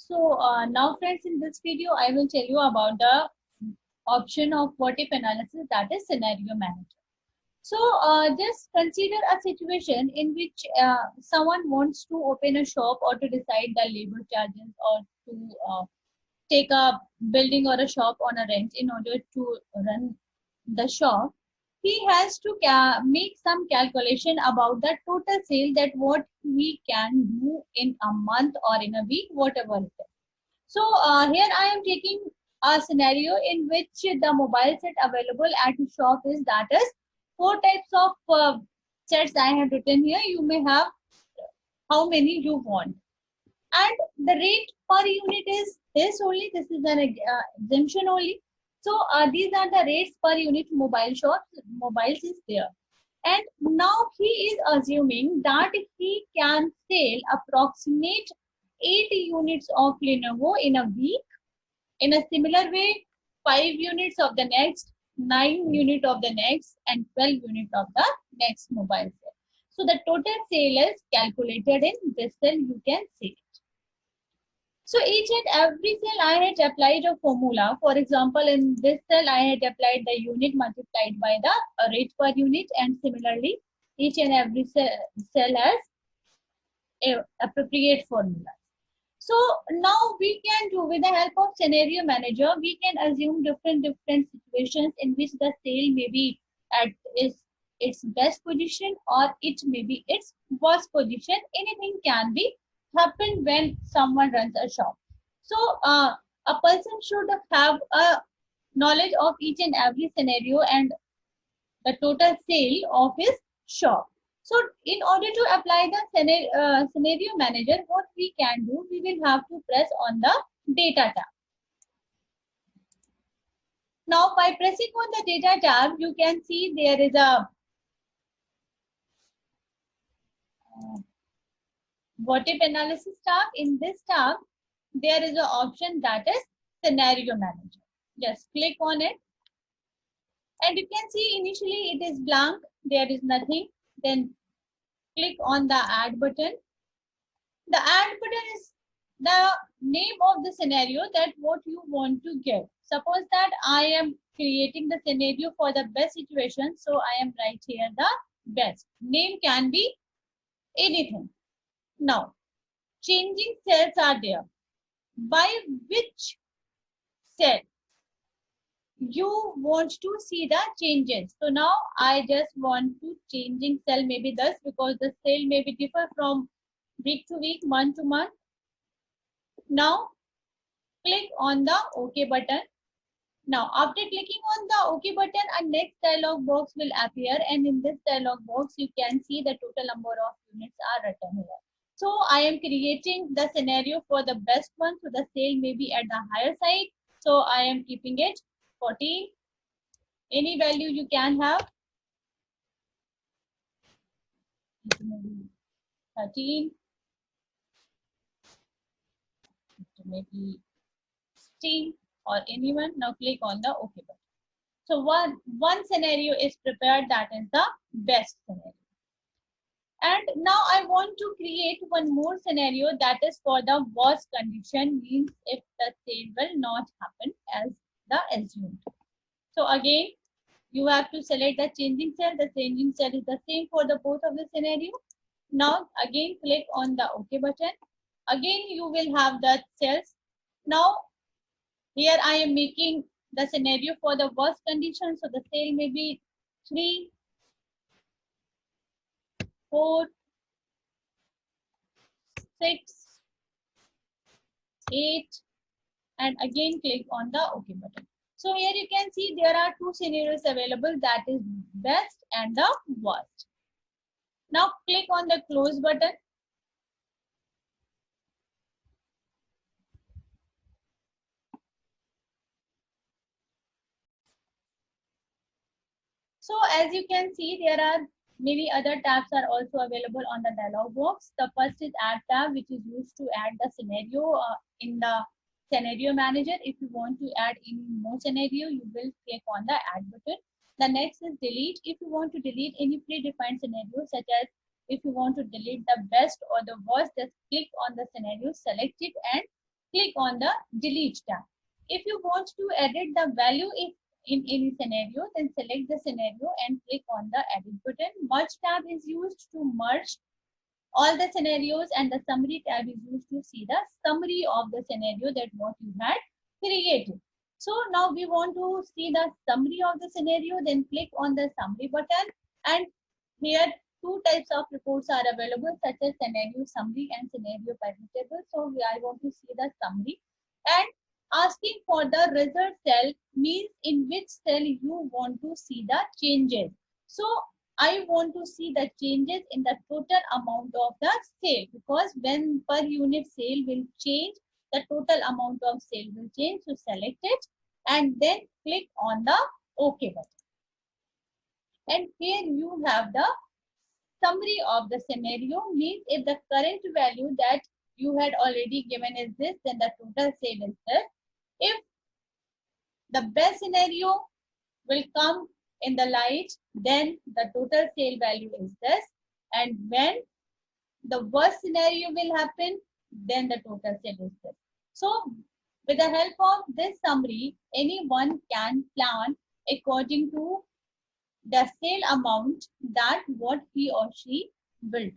So now friends, in this video, I will tell you about the option of what if analysis, that is scenario manager. So just consider a situation in which someone wants to open a shop or to decide the labor charges or to take a building or a shop on a rent in order to run the shop. He has to make some calculation about the total sale, that what we can do in a month or in a week, whatever it is. So here I am taking a scenario in which the mobile set available at the shop is, that is, four types of sets I have written here. You may have how many you want, and the rate per unit is this only. This is an exemption only. So these are the rates per unit mobiles is there. And now he is assuming that he can sell approximate 8 units of Lenovo in a week. In a similar way, 5 units of the next, 9 unit of the next, and 12 unit of the next mobile cell. So the total sale is calculated in this cell. You can see it. So each and every cell I had applied a formula. For example, in this cell I had applied the unit multiplied by the rate per unit, and similarly each and every cell has a appropriate formula. So now we can do, with the help of scenario manager, we can assume different situations in which the sale may be at its best position or it may be its worst position. Anything can be happen when someone runs a shop. So a person should have a knowledge of each and every scenario and the total sale of his shop. So in order to apply the scenario manager, what we can do, we will have to press on the data tab. Now by pressing on the data tab, you can see there is a what if analysis tab. In this tab, there is an option that is scenario manager. Just click on it. And you can see initially it is blank. There is nothing. Then click on the add button. The add button is the name of the scenario, that what you want to give. Suppose that I am creating the scenario for the best situation. So I am right here the best. Name can be anything. Now, changing cells are there. By which cell you want to see the changes? So now I just want to changing cell maybe this, because the cell may be differ from week to week, month to month. Now click on the OK button. Now after clicking on the OK button, a next dialog box will appear, and in this dialog box you can see the total number of units are written here. So I am creating the scenario for the best one, so the sale may be at the higher side. So I am keeping it 14. Any value you can have. Maybe 13. Maybe 16 or anyone. Now click on the OK button. So one scenario is prepared, that is the best scenario. And now I want to create one more scenario, that is for the worst condition, means if the sale will not happen as the assumed. So again, you have to select the changing cell. The changing cell is the same for the both of the scenario. Now again click on the OK button. Again you will have the cells. Now here I am making the scenario for the worst condition. So the sale may be 3, 4, 6, 8, and again click on the OK button. So here you can see there are two scenarios available, that is best and the worst. Now click on the close button. So as you can see, there are many other tabs are also available on the dialog box. The first is add tab, which is used to add the scenario in the scenario manager. If you want to add any more scenario, you will click on the add button. The next is delete. If you want to delete any predefined scenario, such as if you want to delete the best or the worst, just click on the scenario, select it, and click on the delete tab. If you want to edit the value in any scenario, then select the scenario and click on the edit button. Merge tab is used to merge all the scenarios, and the summary tab is used to see the summary of the scenario that what you had created. So now we want to see the summary of the scenario, then click on the summary button, and here two types of reports are available, such as scenario summary and scenario permittable. So I want to see the summary, and asking for the result cell means in which cell you want to see the changes. So I want to see the changes in the total amount of the sale, because when per unit sale will change, the total amount of sale will change. So select it and then click on the OK button. And here you have the summary of the scenario, means if the current value that you had already given is this, then the total sale is this. If the best scenario will come in the light, then the total sale value is this. And when the worst scenario will happen, then the total sale is this. So with the help of this summary, anyone can plan according to the sale amount that what he or she will do.